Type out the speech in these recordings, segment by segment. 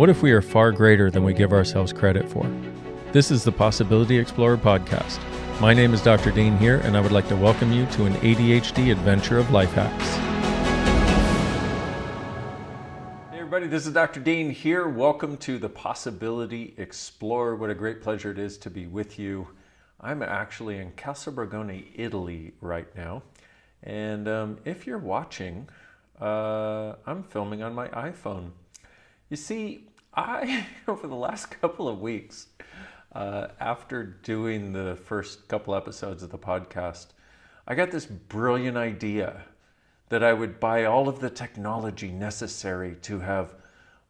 What if we are far greater than we give ourselves credit for? This is the Possibility Explorer podcast. My name is Dr. Dain Heer, and I would like to welcome you to an ADHD adventure of life hacks. Hey everybody, this is Dr. Dain Heer. Welcome to the Possibility Explorer. What a great pleasure it is to be with you. I'm actually in Castelbuono, Italy right now. And if you're watching, I'm filming on my iPhone. You see, over the last couple of weeks, after doing the first couple episodes of the podcast, I got this brilliant idea that I would buy all of the technology necessary to have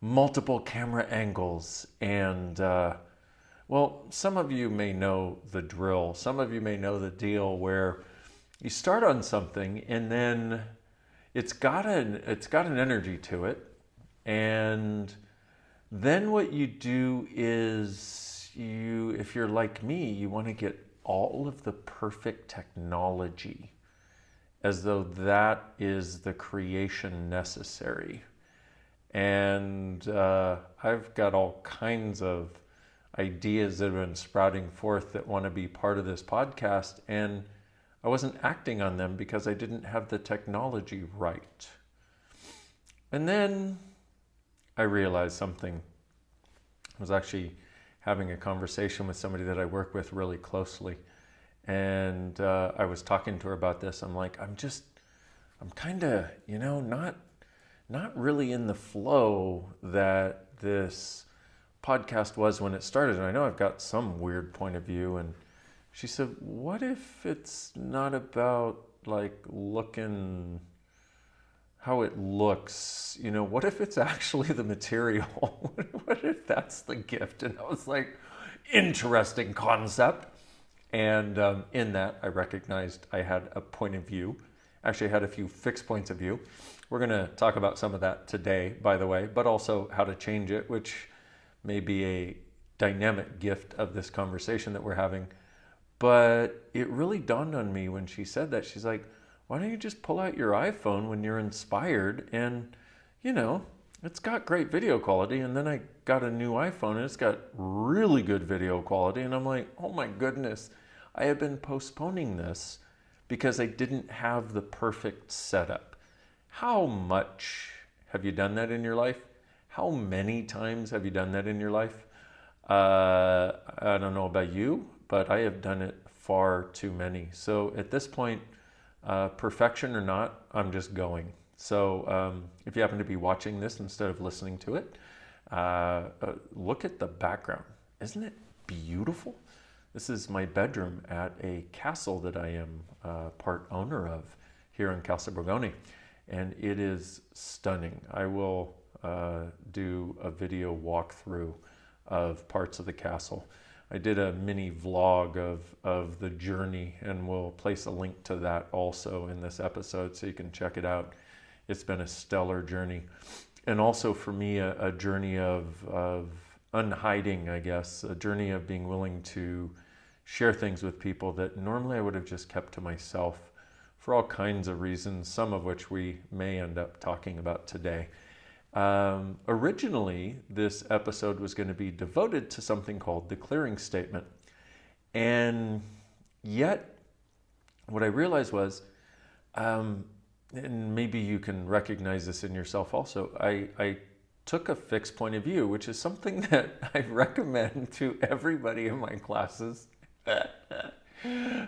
multiple camera angles. And, well, some of you may know the drill. Some of you may know the deal where you start on something and then it's got an energy to it. And then what you do is if you're like me, you want to get all of the perfect technology as though that is the creation necessary. And I've got all kinds of ideas that have been sprouting forth that want to be part of this podcast, and I wasn't acting on them because I didn't have the technology right. And then I realized something. I was actually having a conversation with somebody that I work with really closely, and I was talking to her about this. I'm like, I'm kind of, not really in the flow that this podcast was when it started. And I know I've got some weird point of view. And she said, what if it's not about like looking how it looks, what if it's actually the material? What if that's the gift? And I was like, interesting concept. And in that, I recognized I had a point of view. Actually, I had a few fixed points of view. We're going to talk about some of that today, by the way, but also how to change it, which may be a dynamic gift of this conversation that we're having. But it really dawned on me when she said that. She's like, why don't you just pull out your iPhone when you're inspired? And, it's got great video quality. And then I got a new iPhone and it's got really good video quality. And I'm like, oh my goodness, I have been postponing this because I didn't have the perfect setup. How much have you done that in your life? How many times have you done that in your life? I don't know about you, but I have done it far too many. So at this point, perfection or not, I'm just going. So if you happen to be watching this instead of listening to it, look at the background. Isn't it beautiful? This is my bedroom at a castle that I am part owner of here in Castelbuono, and it is stunning. I will do a video walkthrough of parts of the castle. I did a mini vlog of the journey, and we'll place a link to that also in this episode so you can check it out. It's been a stellar journey. And also for me, a journey of unhiding, I guess, a journey of being willing to share things with people that normally I would have just kept to myself for all kinds of reasons, some of which we may end up talking about today. Originally, this episode was going to be devoted to something called the clearing statement. And yet, what I realized was, and maybe you can recognize this in yourself also, I took a fixed point of view, which is something that I recommend to everybody in my classes.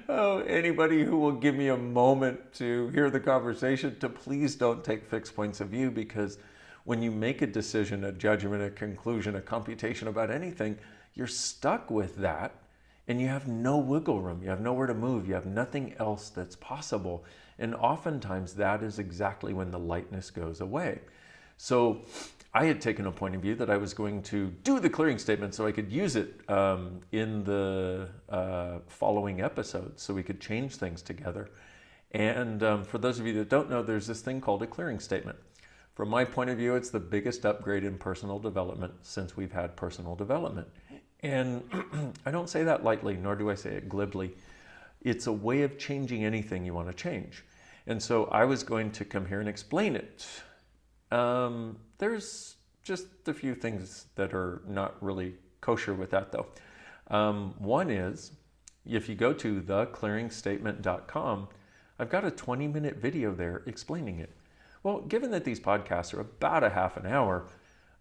Oh, anybody who will give me a moment to hear the conversation, to please don't take fixed points of view, because when you make a decision, a judgment, a conclusion, a computation about anything, you're stuck with that and you have no wiggle room. You have nowhere to move. You have nothing else that's possible. And oftentimes that is exactly when the lightness goes away. So I had taken a point of view that I was going to do the clearing statement so I could use it in the following episodes so we could change things together. And for those of you that don't know, there's this thing called a clearing statement. From my point of view, it's the biggest upgrade in personal development since we've had personal development. And I don't say that lightly, nor do I say it glibly. It's a way of changing anything you want to change. And so I was going to come here and explain it. There's Just a few things that are not really kosher with that though. One is, if you go to theclearingstatement.com, I've got a 20-minute video there explaining it. Well, given that these podcasts are about a half an hour,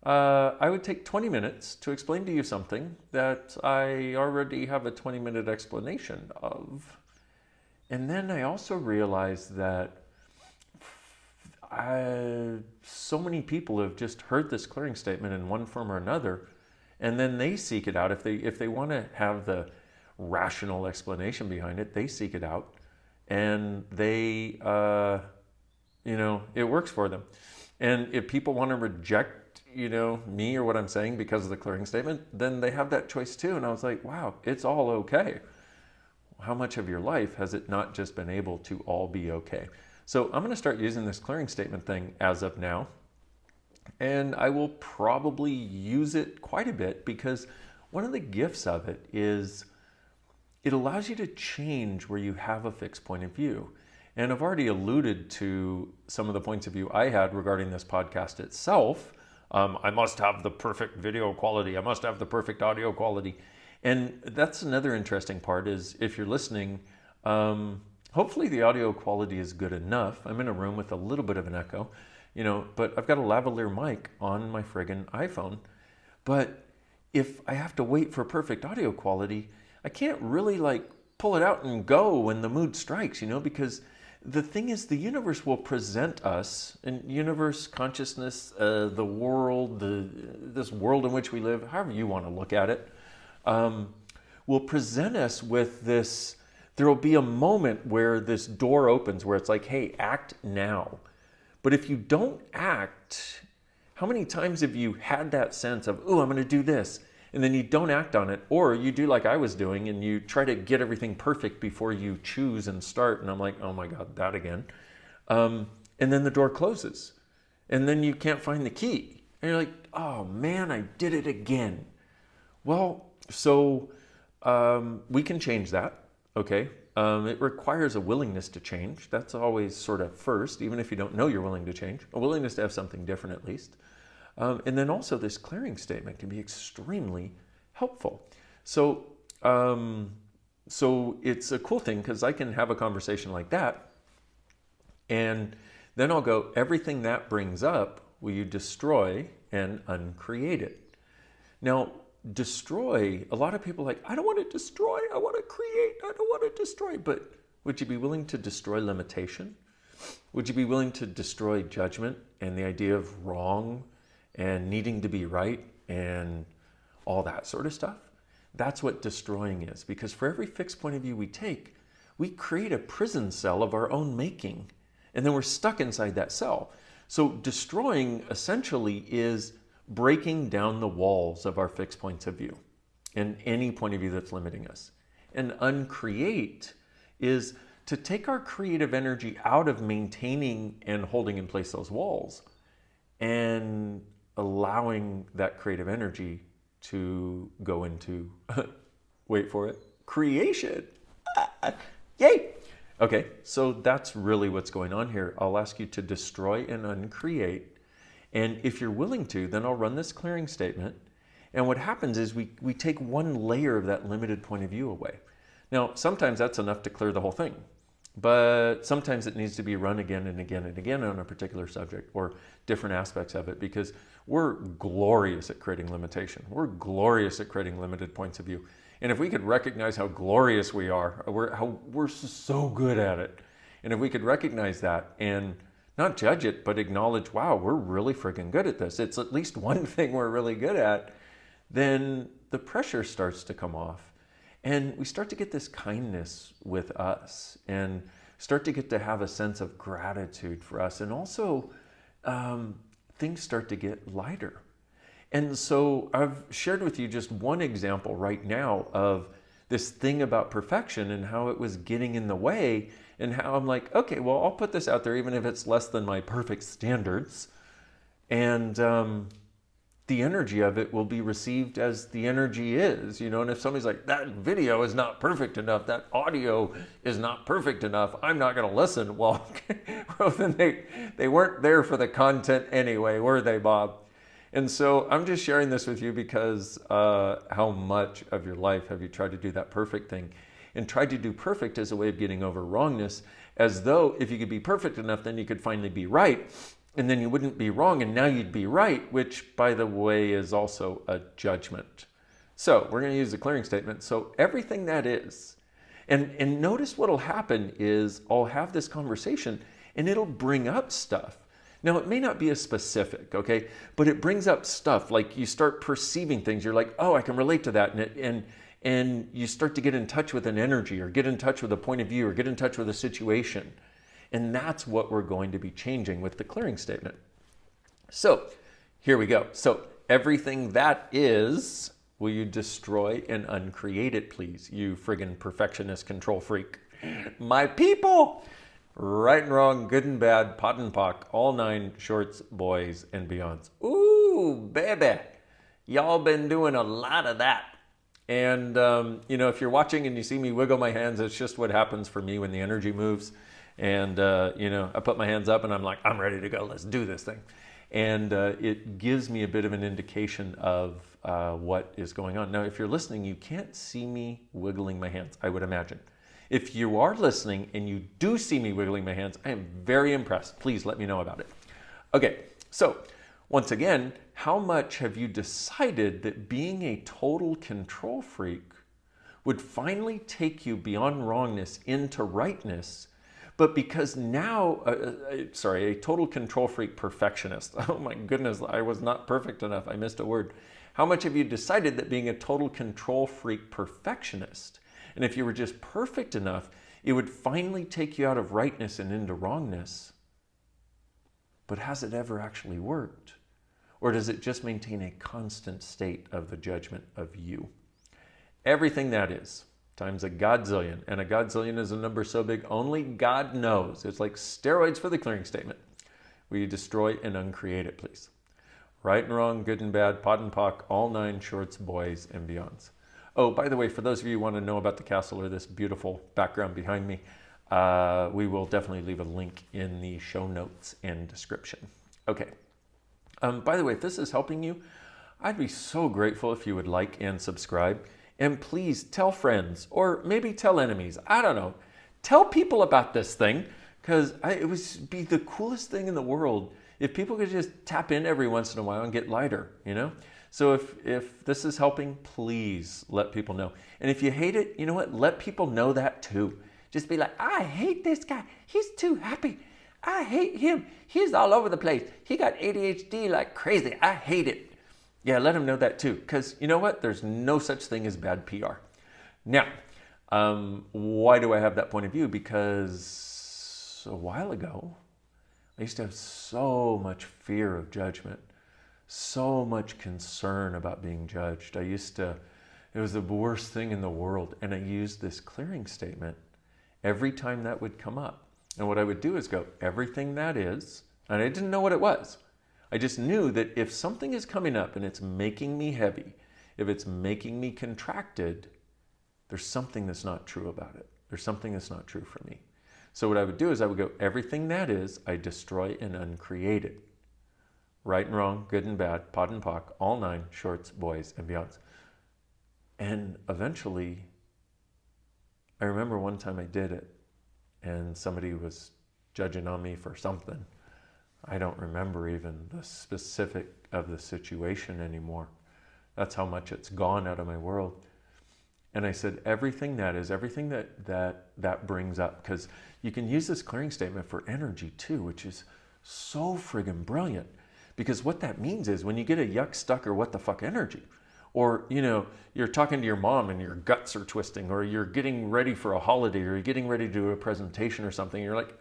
I would take 20 minutes to explain to you something that I already have a 20-minute explanation of. And then I also realized that so many people have just heard this clearing statement in one form or another, and then they seek it out. If they want to have the rational explanation behind it, they seek it out, and they, it works for them. And if people want to reject, me or what I'm saying because of the clearing statement, then they have that choice too. And I was like, wow, it's all okay. How much of your life has it not just been able to all be okay? So I'm going to start using this clearing statement thing as of now. And I will probably use it quite a bit because one of the gifts of it is it allows you to change where you have a fixed point of view. And I've already alluded to some of the points of view I had regarding this podcast itself. I must have the perfect video quality. I must have the perfect audio quality. And that's another interesting part is if you're listening, hopefully the audio quality is good enough. I'm in a room with a little bit of an echo, but I've got a lavalier mic on my friggin' iPhone. But if I have to wait for perfect audio quality, I can't really pull it out and go when the mood strikes, because the thing is the universe will present us, and universe, consciousness, the world, this world in which we live, however you want to look at it, will present us with this. There will be a moment where this door opens where it's like, hey, act now. But if you don't act, how many times have you had that sense of, oh, I'm going to do this, and then you don't act on it, or you do like I was doing and you try to get everything perfect before you choose and start, and I'm like, oh my God, that again. And then the door closes, and then you can't find the key. And you're like, oh man, I did it again. Well, so we can change that, okay? It requires a willingness to change. That's always sort of first, even if you don't know you're willing to change, a willingness to have something different at least. And then also this clearing statement can be extremely helpful. So it's a cool thing because I can have a conversation like that, and then I'll go, everything that brings up, will you destroy and uncreate it? Now, destroy, a lot of people are like, I don't want to destroy, I want to create, I don't want to destroy. But would you be willing to destroy limitation? Would you be willing to destroy judgment and the idea of wrong and needing to be right and all that sort of stuff? That's what destroying is, because for every fixed point of view we take, we create a prison cell of our own making, and then we're stuck inside that cell. So destroying essentially is breaking down the walls of our fixed points of view and any point of view that's limiting us. And uncreate is to take our creative energy out of maintaining and holding in place those walls and allowing that creative energy to go into, wait for it, creation. Yay! Okay, so that's really what's going on here. I'll ask you to destroy and uncreate. And if you're willing to, then I'll run this clearing statement. And what happens is we take one layer of that limited point of view away. Now, sometimes that's enough to clear the whole thing. But sometimes it needs to be run again and again and again on a particular subject or different aspects of it, because we're glorious at creating limitation. We're glorious at creating limited points of view. And if we could recognize how glorious we are, we're so good at it. And if we could recognize that and not judge it, but acknowledge, wow, we're really freaking good at this. It's at least one thing we're really good at. Then the pressure starts to come off. And we start to get this kindness with us and start to get to have a sense of gratitude for us. And also things start to get lighter. And so I've shared with you just one example right now of this thing about perfection and how it was getting in the way, and how I'm like, okay, well, I'll put this out there even if it's less than my perfect standards. And the energy of it will be received as the energy is, and if somebody's like, that video is not perfect enough, that audio is not perfect enough, I'm not going to listen. Well, then they weren't there for the content anyway, were they, Bob? And so I'm just sharing this with you because how much of your life have you tried to do that perfect thing and tried to do perfect as a way of getting over wrongness, as though if you could be perfect enough, then you could finally be right, and then you wouldn't be wrong, and now you'd be right, which, by the way, is also a judgment. So we're going to use the clearing statement. So everything that is, and notice what'll happen is I'll have this conversation and it'll bring up stuff. Now, it may not be as specific, okay? But it brings up stuff like you start perceiving things. You're like, oh, I can relate to that. And you start to get in touch with an energy or get in touch with a point of view or get in touch with a situation. And that's what we're going to be changing with the clearing statement. So here we go. So everything that is, will you destroy and uncreate it, please? You friggin' perfectionist control freak. My people! Right and wrong, good and bad, POD and POC, all 9 shorts, boys, and beyonds. Ooh, baby. Y'all been doing a lot of that. And, if you're watching and you see me wiggle my hands, it's just what happens for me when the energy moves. And, I put my hands up and I'm like, I'm ready to go. Let's do this thing. And it gives me a bit of an indication of what is going on. Now, if you're listening, you can't see me wiggling my hands, I would imagine. If you are listening and you do see me wiggling my hands, I am very impressed. Please let me know about it. Okay, so once again, how much have you decided that being a total control freak would finally take you beyond wrongness into rightness, but because now, a total control freak perfectionist. Oh my goodness, I was not perfect enough. I missed a word. How much have you decided that being a total control freak perfectionist, and if you were just perfect enough, it would finally take you out of rightness and into wrongness? But has it ever actually worked? Or does it just maintain a constant state of the judgment of you? Everything that is, times a godzillion. And a godzillion is a number so big, only God knows. It's like steroids for the clearing statement. Will you destroy and uncreate it, please? Right and wrong, good and bad, POD and POC, all 9 shorts, boys, and beyonds. Oh, by the way, for those of you who want to know about the castle or this beautiful background behind me, we will definitely leave a link in the show notes and description. Okay. By the way, if this is helping you, I'd be so grateful if you would like and subscribe. And please tell friends or maybe tell enemies. I don't know. Tell people about this thing because it would be the coolest thing in the world if people could just tap in every once in a while and get lighter, So if this is helping, please let people know. And if you hate it, you know what? Let people know that too. Just be like, I hate this guy. He's too happy. I hate him. He's all over the place. He got ADHD like crazy. I hate it. Yeah, let him know that too. Because you know what? There's no such thing as bad PR. Now, why do I have that point of view? Because a while ago, I used to have so much fear of judgment, so much concern about being judged. It was the worst thing in the world. And I used this clearing statement every time that would come up. And what I would do is go, everything that is, and I didn't know what it was. I just knew that if something is coming up and it's making me heavy, if it's making me contracted, there's something that's not true about it. There's something that's not true for me. So what I would do is I would go, everything that is, I destroy and uncreate it. Right and wrong, good and bad, POD and POC, all 9, shorts, boys, and beyonds. And eventually, I remember one time I did it, and somebody was judging on me for something. I don't remember even the specific of the situation anymore. That's how much it's gone out of my world. And I said, everything that is, everything that brings up, because you can use this clearing statement for energy too, which is so friggin' brilliant. Because what that means is when you get a yuck, stuck, or what the fuck energy, or, you're talking to your mom and your guts are twisting, or you're getting ready for a holiday, or you're getting ready to do a presentation or something, and you're like,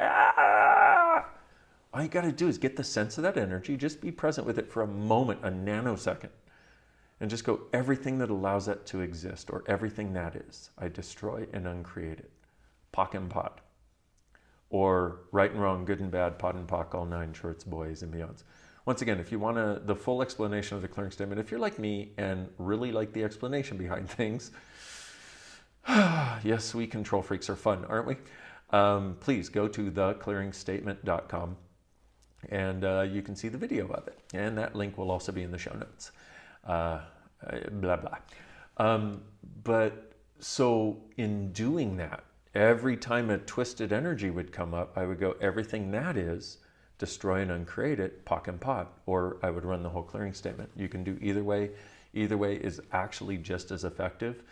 all you got to do is get the sense of that energy, just be present with it for a moment, a nanosecond, and just go, everything that allows that to exist, or everything that is, I destroy and uncreate it. POC and POD. Or right and wrong, good and bad, POD and POC, all 9 shorts, boys, and beyonds. Once again, if you want the full explanation of the clearing statement, if you're like me and really like the explanation behind things, yes, we control freaks are fun, aren't we? Please go to theclearingstatement.com. And you can see the video of it. And that link will also be in the show notes. Blah, blah. But so in doing that, every time a twisted energy would come up, I would go, everything that is, destroy and uncreate it, POC and POD. Or I would run the whole clearing statement. You can do either way. Either way is actually just as effective.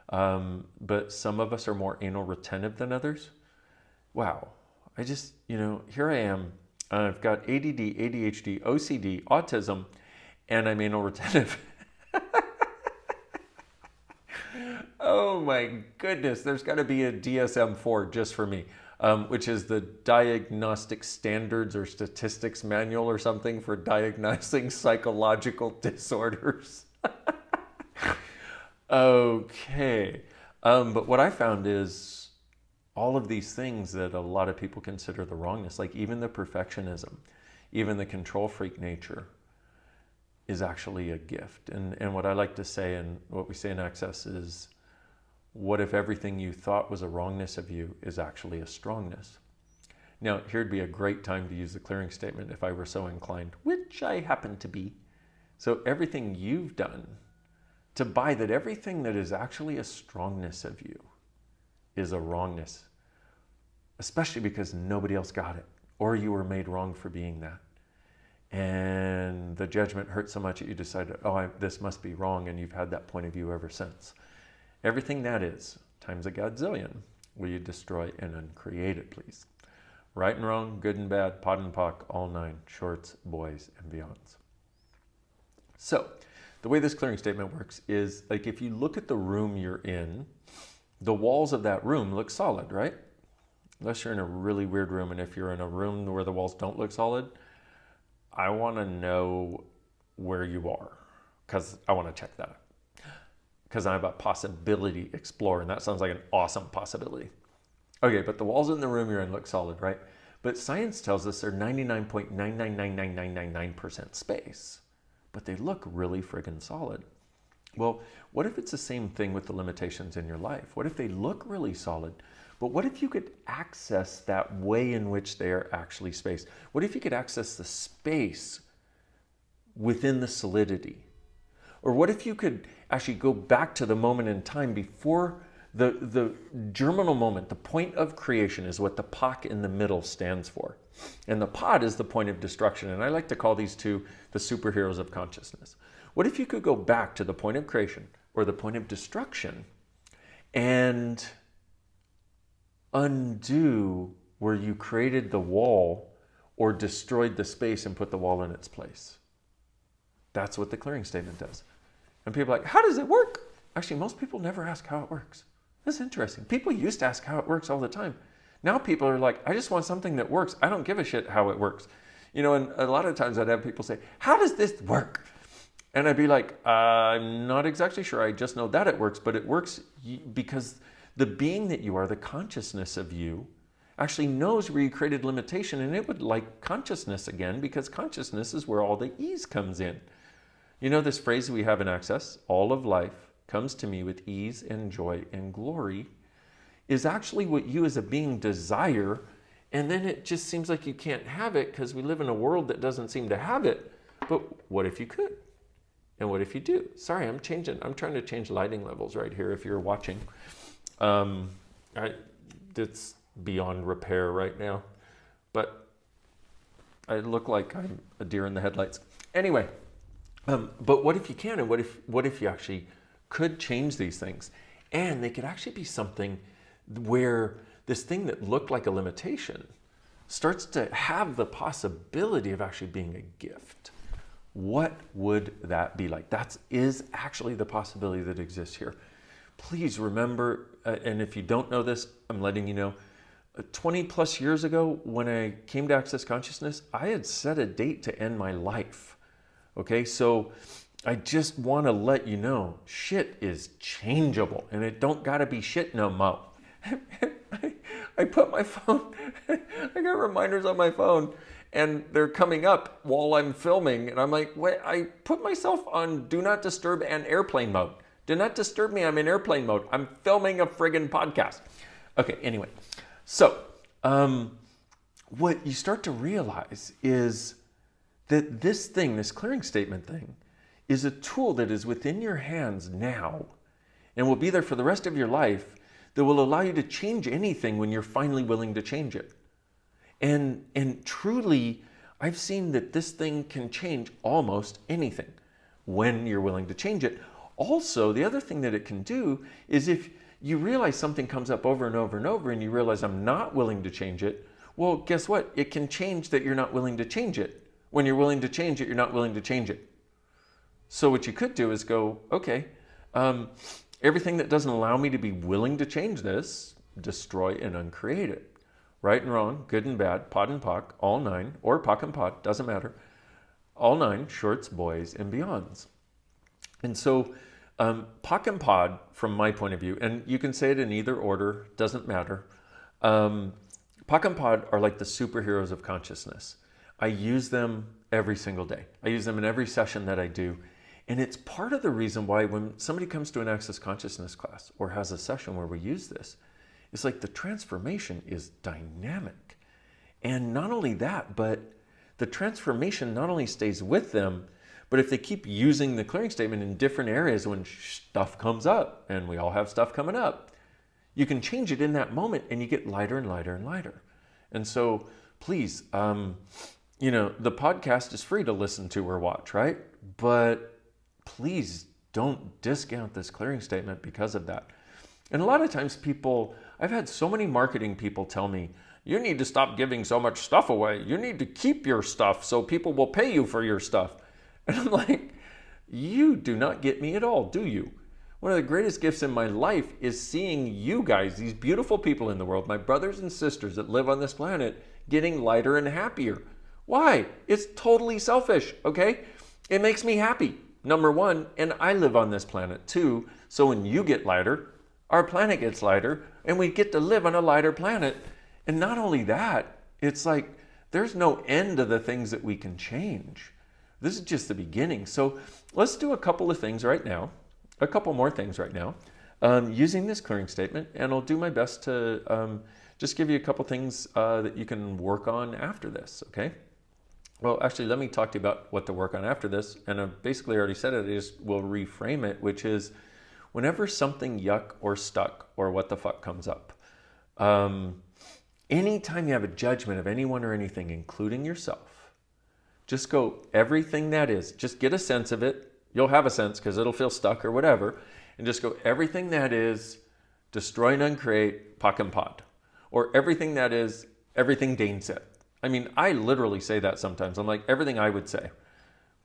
But some of us are more anal retentive than others. Wow. I just, here I am. I've got ADD, ADHD, OCD, autism, and I'm anal retentive. Oh my goodness, there's got to be a DSM-4 just for me, which is the Diagnostic Standards or Statistics Manual or something for diagnosing psychological disorders. Okay, but what I found is all of these things that a lot of people consider the wrongness, like even the perfectionism, even the control freak nature, is actually a gift. And what I like to say, and what we say in Access, is what if everything you thought was a wrongness of you is actually a strongness? Now, here'd be a great time to use the clearing statement if I were so inclined, which I happen to be. So everything you've done to buy that everything that is actually a strongness of you is a wrongness, especially because nobody else got it, or you were made wrong for being that. And the judgment hurt so much that you decided, this must be wrong, and you've had that point of view ever since. Everything that is, times a godzillion, will you destroy and uncreate it, please? Right and wrong, good and bad, POD and POC, all nine, shorts, boys, and beyonds. So, the way this clearing statement works is, like, if you look at the room you're in, the walls of that room look solid, right? Unless you're in a really weird room, and if you're in a room where the walls don't look solid, I want to know where you are, because I want to check that out. Because I'm a possibility explorer, and that sounds like an awesome possibility. Okay, but the walls in the room you're in look solid, right? But science tells us they're 99.9999999% space, but they look really friggin' solid. Well, what if it's the same thing with the limitations in your life? What if they look really solid, but what if you could access that way in which they are actually space? What if you could access the space within the solidity? Or what if you could actually go back to the moment in time before the germinal moment? The point of creation is what the POC in the middle stands for. And the POD is the point of destruction. And I like to call these two the superheroes of consciousness. What if you could go back to the point of creation or the point of destruction and undo where you created the wall or destroyed the space and put the wall in its place? That's what the clearing statement does. And people are like, how does it work? Actually, most people never ask how it works. That's interesting. People used to ask how it works all the time. Now people are like, I just want something that works. I don't give a shit how it works. And a lot of times I'd have people say, how does this work? And I'd be like, I'm not exactly sure. I just know that it works, but it works because the being that you are, the consciousness of you, actually knows where you created limitation, and it would like consciousness again, because consciousness is where all the ease comes in. This phrase we have in Access, all of life comes to me with ease and joy and glory, is actually what you as a being desire, and then it just seems like you can't have it because we live in a world that doesn't seem to have it. But what if you could? And what if you do? Sorry, I'm trying to change lighting levels right here if you're watching. It's beyond repair right now, but I look like I'm a deer in the headlights. Anyway, but what if you can, and what if you actually could change these things, and they could actually be something where this thing that looked like a limitation starts to have the possibility of actually being a gift? What would that be like? That is actually the possibility that exists here. Please remember, and if you don't know this, I'm letting you know, 20 plus years ago, when I came to Access Consciousness, I had set a date to end my life. Okay, so I just want to let you know, shit is changeable, and it don't gotta be shit no mo. I put my phone, I got reminders on my phone, and they're coming up while I'm filming, and I'm like, wait, I put myself on do not disturb and airplane mode. Do not disturb me, I'm in airplane mode. I'm filming a friggin' podcast. Okay, anyway. So, what you start to realize is that this thing, this clearing statement thing, is a tool that is within your hands now and will be there for the rest of your life, that will allow you to change anything when you're finally willing to change it. And truly, I've seen that this thing can change almost anything when you're willing to change it. Also, the other thing that it can do is if you realize something comes up over and over and over and you realize I'm not willing to change it, well, guess what? It can change that you're not willing to change it. When you're willing to change it, you're not willing to change it. So what you could do is go, okay, everything that doesn't allow me to be willing to change this, destroy and uncreate it. Right and wrong, good and bad, POD and POC, all 9, or POC and POD, doesn't matter. All 9, shorts, boys, and beyonds. And so POC and POD, from my point of view, and you can say it in either order, doesn't matter. POC and POD are like the superheroes of consciousness. I use them every single day. I use them in every session that I do. And it's part of the reason why when somebody comes to an Access Consciousness class or has a session where we use this, it's like the transformation is dynamic. And not only that, but the transformation not only stays with them, but if they keep using the clearing statement in different areas when stuff comes up, and we all have stuff coming up, you can change it in that moment and you get lighter and lighter and lighter. And so please, the podcast is free to listen to or watch, right? But please don't discount this clearing statement because of that. And a lot of times I've had so many marketing people tell me, you need to stop giving so much stuff away. You need to keep your stuff so people will pay you for your stuff. And I'm like, you do not get me at all, do you? One of the greatest gifts in my life is seeing you guys, these beautiful people in the world, my brothers and sisters that live on this planet, getting lighter and happier. Why? It's totally selfish, okay? It makes me happy, number one, and I live on this planet too. So when you get lighter, our planet gets lighter, and we get to live on a lighter planet. And not only that, it's like there's no end to the things that we can change. This is just the beginning. So let's do a couple of things right now, a couple more things right now, using this clearing statement, and I'll do my best to just give you a couple things that you can work on after this, okay? Well, actually, let me talk to you about what to work on after this, and I basically already said it. I just will reframe it, which is whenever something yuck or stuck or what the fuck comes up, anytime you have a judgment of anyone or anything, including yourself, just go, everything that is, just get a sense of it. You'll have a sense because it'll feel stuck or whatever, and just go, everything that is, destroy and uncreate, POC and POD. Or everything that is, everything Dain said. I mean, I literally say that sometimes. I'm like, everything I would say.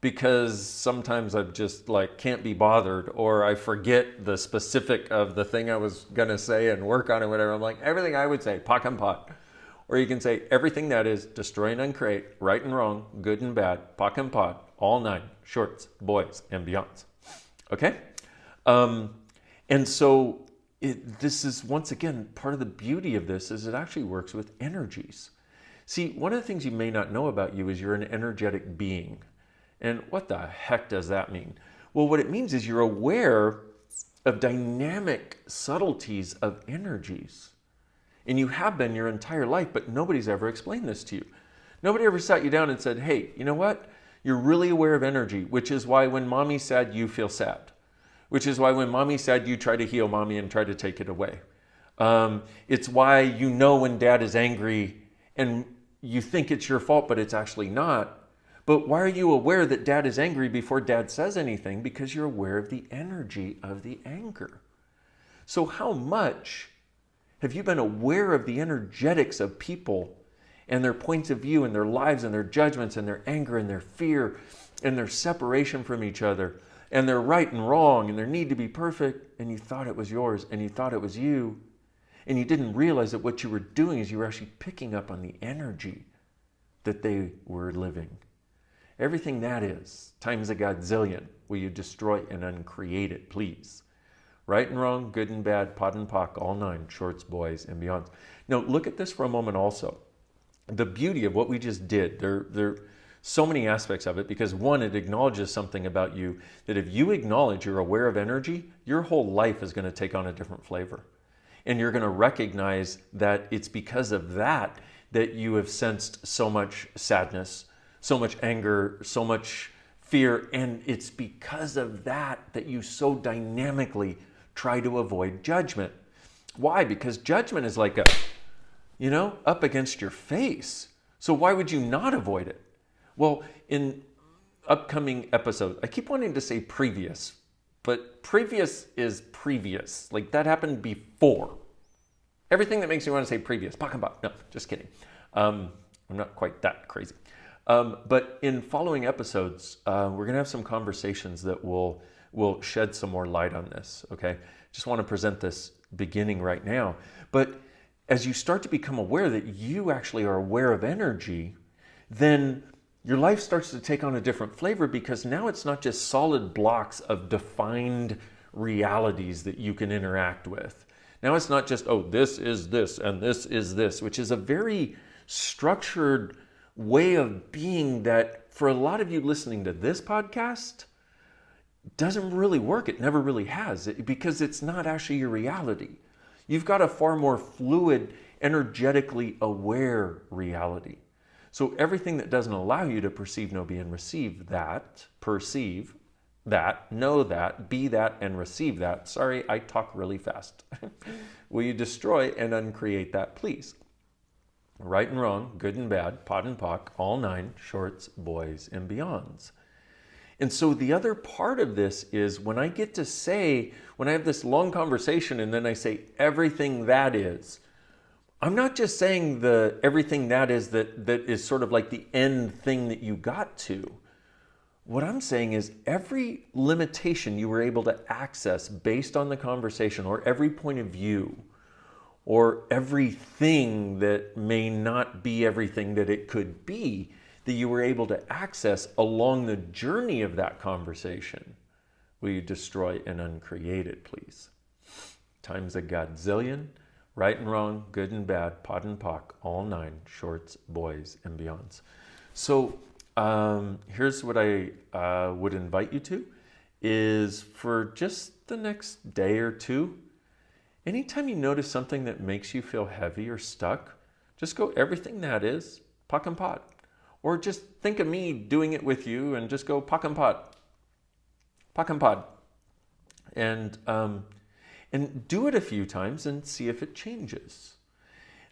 Because sometimes I just like can't be bothered, or I forget the specific of the thing I was going to say and work on it, whatever. I'm like, everything I would say, POC and POD. Or you can say, everything that is, destroy and uncreate, right and wrong, good and bad, POC and POD, all 9, shorts, boys, and beyonds. Okay? And so this is, once again, part of the beauty of this is it actually works with energies. See, one of the things you may not know about you is you're an energetic being. And what the heck does that mean? Well, what it means is you're aware of dynamic subtleties of energies. And you have been your entire life, but nobody's ever explained this to you. Nobody ever sat you down and said, hey, you know what? You're really aware of energy, which is why when mommy's sad, you feel sad. Which is why when mommy's sad, you try to heal mommy and try to take it away. It's why you know when dad is angry and you think it's your fault, but it's actually not. But why are you aware that dad is angry before dad says anything? Because you're aware of the energy of the anger. So how much have you been aware of the energetics of people and their points of view and their lives and their judgments and their anger and their fear and their separation from each other and their right and wrong and their need to be perfect, and you thought it was yours and you thought it was you, and you didn't realize that what you were doing is you were actually picking up on the energy that they were living. Everything that is, times a godzillion, will you destroy and uncreate it, please. Right and wrong, good and bad, POD and POC, all 9, shorts, boys, and beyond. Now, look at this for a moment also. The beauty of what we just did, there are so many aspects of it, because one, it acknowledges something about you, that if you acknowledge you're aware of energy, your whole life is going to take on a different flavor. And you're going to recognize that it's because of that that you have sensed so much sadness, so much anger, so much fear, and it's because of that that you so dynamically try to avoid judgment. Why? Because judgment is like up against your face. So why would you not avoid it? Well, in upcoming episodes, I keep wanting to say previous, but previous is previous. Like that happened before. Everything that makes me want to say previous, POC and POD. No, just kidding. I'm not quite that crazy. But in following episodes, we're going to have some conversations that will shed some more light on this, okay? Just want to present this beginning right now. But as you start to become aware that you actually are aware of energy, then your life starts to take on a different flavor, because now it's not just solid blocks of defined realities that you can interact with. Now it's not just, oh, this is this and this is this, which is a very structured way of being that for a lot of you listening to this podcast doesn't really work. It never really has, because it's not actually your reality. You've got a far more fluid, energetically aware reality. So everything that doesn't allow you to perceive, know, be, and receive that, perceive that, know that, be that, and receive that. Sorry, I talk really fast. Will you destroy and uncreate that, please? Right and wrong, good and bad, POD and POC, all nine, shorts, boys, and beyonds. And so the other part of this is when I get to say, when I have this long conversation and then I say everything that is, I'm not just saying the everything that is sort of like the end thing that you got to. What I'm saying is every limitation you were able to access based on the conversation, or every point of view, or everything that may not be everything that it could be, that you were able to access along the journey of that conversation, will you destroy and uncreate it, please? Times a godzillion, right and wrong, good and bad, POD and POC, all nine, shorts, boys, and beyonds. So here's what I would invite you to, is for just the next day or two, anytime you notice something that makes you feel heavy or stuck, just go everything that is, POC and POD. Or just think of me doing it with you and just go POC and POD. POC and POD. And do it a few times and see if it changes.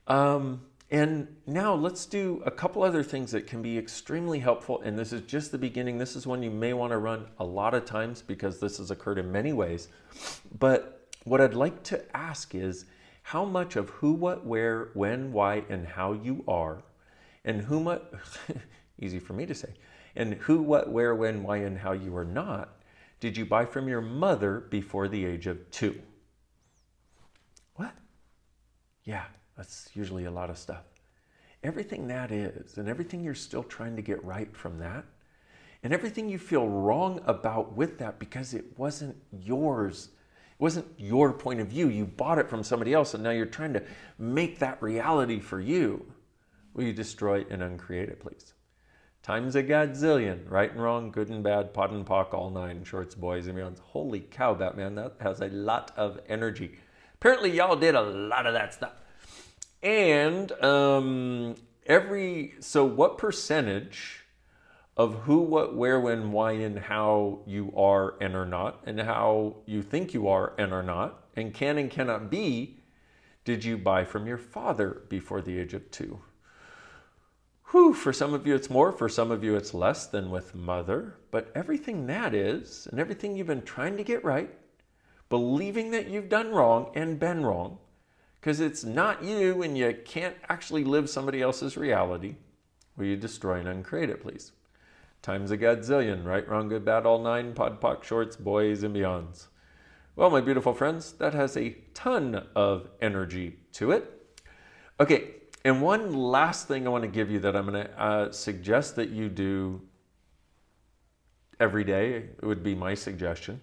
And now let's do a couple other things that can be extremely helpful. And this is just the beginning. This is one you may want to run a lot of times, because this has occurred in many ways. But what I'd like to ask is how much of who, what, where, when, why, and how you are, and who, what, easy for me to say, and who, what, where, when, why, and how you are not, did you buy from your mother before the age of 2? What? Yeah, that's usually a lot of stuff. Everything that is, and everything you're still trying to get right from that, and everything you feel wrong about with that because it wasn't yours. It wasn't your point of view. You bought it from somebody else, and now you're trying to make that reality for you. Will you destroy and uncreate it, please? Times a godzillion, right and wrong, good and bad, POD and POC, all nine, shorts, boys, and beyonds. Holy cow, Batman, that has a lot of energy. Apparently, y'all did a lot of that stuff. And so what percentage of who, what, where, when, why, and how you are and are not, and how you think you are and are not, and can and cannot be, did you buy from your father before the age of 2? Whew, for some of you it's more, for some of you it's less than with mother, but everything that is, and everything you've been trying to get right, believing that you've done wrong and been wrong, because it's not you and you can't actually live somebody else's reality, will you destroy and uncreate it, please? Times a godzillion, right, wrong, good, bad, all nine, POD, POC, shorts, boys, and beyonds. Well, my beautiful friends, that has a ton of energy to it. Okay. And one last thing I want to give you that I'm going to suggest that you do every day, it would be my suggestion,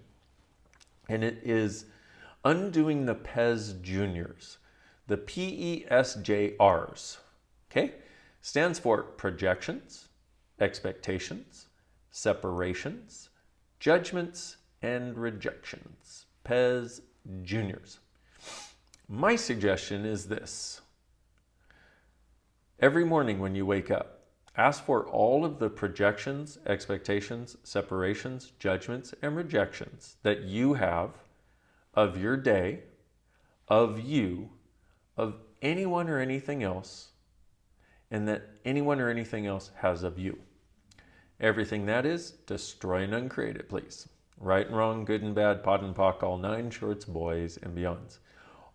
and it is undoing the PES Juniors, the PESJRs, okay? Stands for projections, expectations, separations, judgments, and rejections. PES Juniors. My suggestion is this. Every morning when you wake up, ask for all of the projections, expectations, separations, judgments, and rejections that you have of your day, of you, of anyone or anything else, and that anyone or anything else has of you. Everything that is, destroy and uncreate it, please. Right and wrong, good and bad, POD and POC, all 9 shorts, boys and beyonds.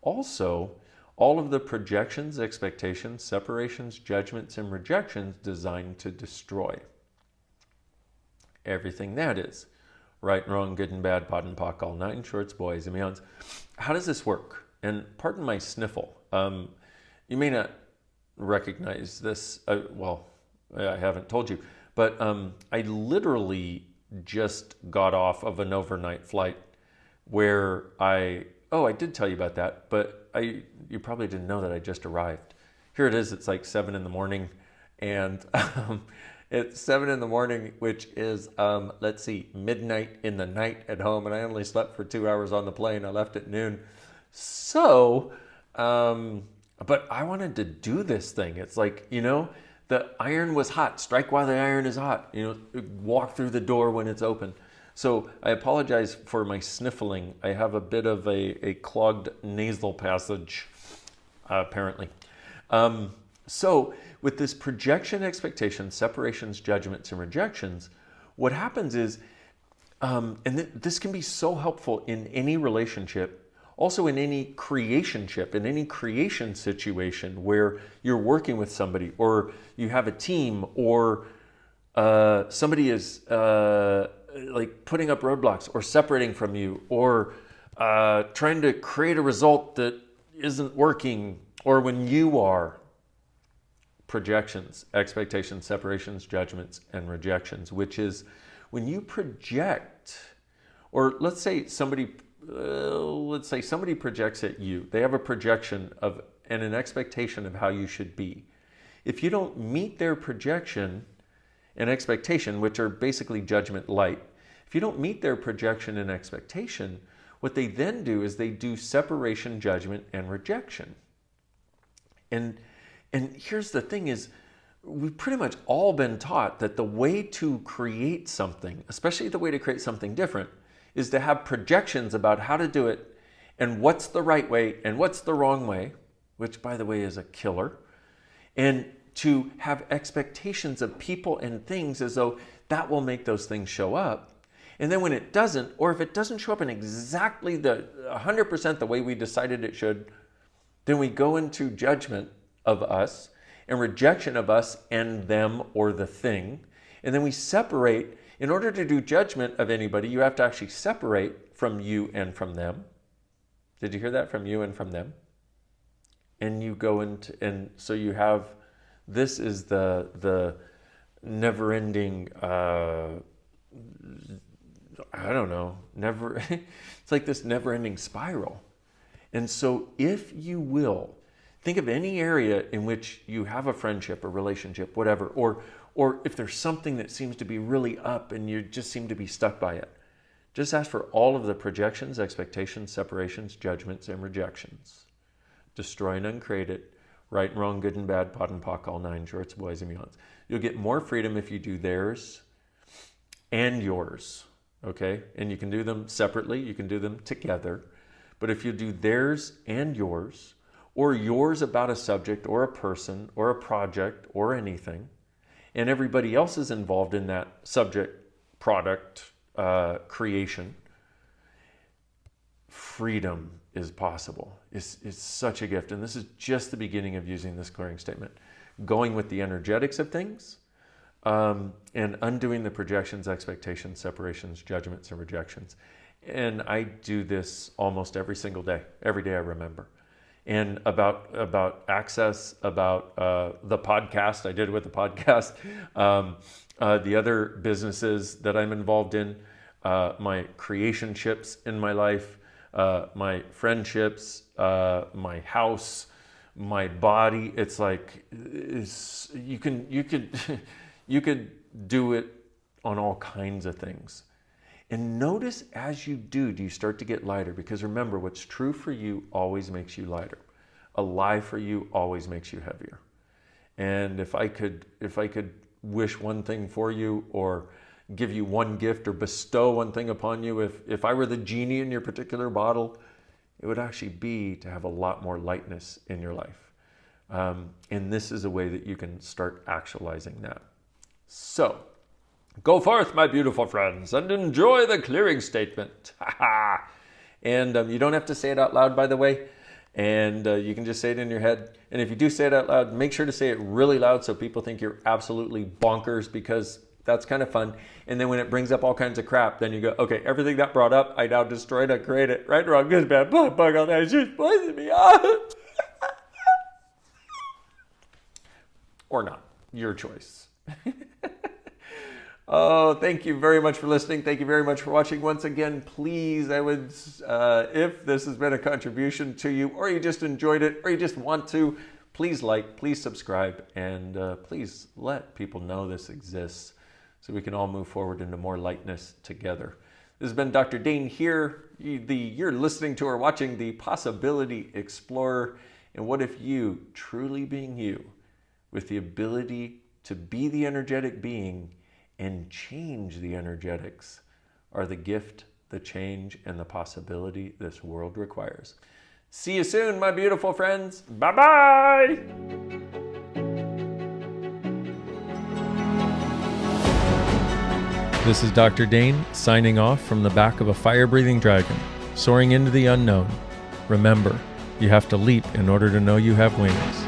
Also, all of the projections, expectations, separations, judgments, and rejections designed to destroy. Everything that is. Right and wrong, good and bad, POD and POC, all 9 shorts, boys and beyonds. How does this work? And pardon my sniffle. You may not recognize this. Well, I haven't told you. But I literally just got off of an overnight flight where I did tell you about that, but you probably didn't know that I just arrived. Here it is, it's like 7 in the morning, and it's 7 in the morning, which is, let's see, midnight in the night at home, and I only slept for 2 hours on the plane. I left at noon. So, but I wanted to do this thing. It's like, the iron was hot. Strike while the iron is hot. Walk through the door when it's open. So I apologize for my sniffling. I have a bit of a clogged nasal passage, apparently. So with this projection, expectations, separations, judgments, and rejections, what happens is, this can be so helpful in any relationship, also in any creationship, in any creation situation where you're working with somebody, or you have a team, or somebody is like putting up roadblocks or separating from you, or trying to create a result that isn't working, or when you are. Projections, expectations, separations, judgments, and rejections, which is when you project, or let's say somebody projects at you. They have a projection of and an expectation of how you should be. If you don't meet their projection and expectation, which are basically judgment light, if you don't meet their projection and expectation, what they then do is they do separation, judgment, and rejection. And here's the thing is, we've pretty much all been taught that the way to create something, especially the way to create something different, is to have projections about how to do it and what's the right way and what's the wrong way, which, by the way, is a killer, and to have expectations of people and things as though that will make those things show up. And then when it doesn't, or if it doesn't show up in exactly the 100% the way we decided it should, then we go into judgment of us and rejection of us and them or the thing. And then we separate. In order to do judgment of anybody, you have to actually separate from you and from them. Did you hear that? From you and from them. And you go into, and so you have, this is the never-ending, it's like this never-ending spiral. And so if you will, think of any area in which you have a friendship, a relationship, whatever, or if there's something that seems to be really up and you just seem to be stuck by it, just ask for all of the projections, expectations, separations, judgments, and rejections. Destroy and uncreate it. Right and wrong, good and bad, POD and POC, all 9 shorts, boys and beyonds. You'll get more freedom if you do theirs and yours, okay? And you can do them separately, you can do them together. But if you do theirs and yours, or yours about a subject or a person or a project or anything, and everybody else is involved in that subject, product, creation, freedom is possible. It's such a gift. And this is just the beginning of using this clearing statement. Going with the energetics of things, and undoing the projections, expectations, separations, judgments, and rejections. And I do this almost every single day. Every day I remember. And about access, about the podcast, I did with the podcast, the other businesses that I'm involved in, my creationships in my life, my friendships, my house, my body. It's like you could do it on all kinds of things. And notice as you do you start to get lighter? Because remember, what's true for you always makes you lighter. A lie for you always makes you heavier. And if I could wish one thing for you, or give you one gift, or bestow one thing upon you, if I were the genie in your particular bottle, it would actually be to have a lot more lightness in your life. And this is a way that you can start actualizing that. So, go forth, my beautiful friends, and enjoy the clearing statement. And you don't have to say it out loud, by the way. And you can just say it in your head. And if you do say it out loud, make sure to say it really loud so people think you're absolutely bonkers, because that's kind of fun. And then when it brings up all kinds of crap, then you go, okay, everything that brought up, I now destroyed, I created, right, wrong, good, bad, bug, all that, just poison me. Or not, your choice. Oh, thank you very much for listening. Thank you very much for watching. Once again, please, I would, if this has been a contribution to you, or you just enjoyed it, or you just want to, please like, please subscribe, and please let people know this exists so we can all move forward into more lightness together. This has been Dr. Dain here. You're listening to or watching the Possibility Explorer. And what if you, truly being you, with the ability to be the energetic being and change the energetics, are the gift, the change, and the possibility this world requires. See you soon, my beautiful friends. Bye-bye. This is Dr. Dain signing off from the back of a fire-breathing dragon, soaring into the unknown. Remember, you have to leap in order to know you have wings.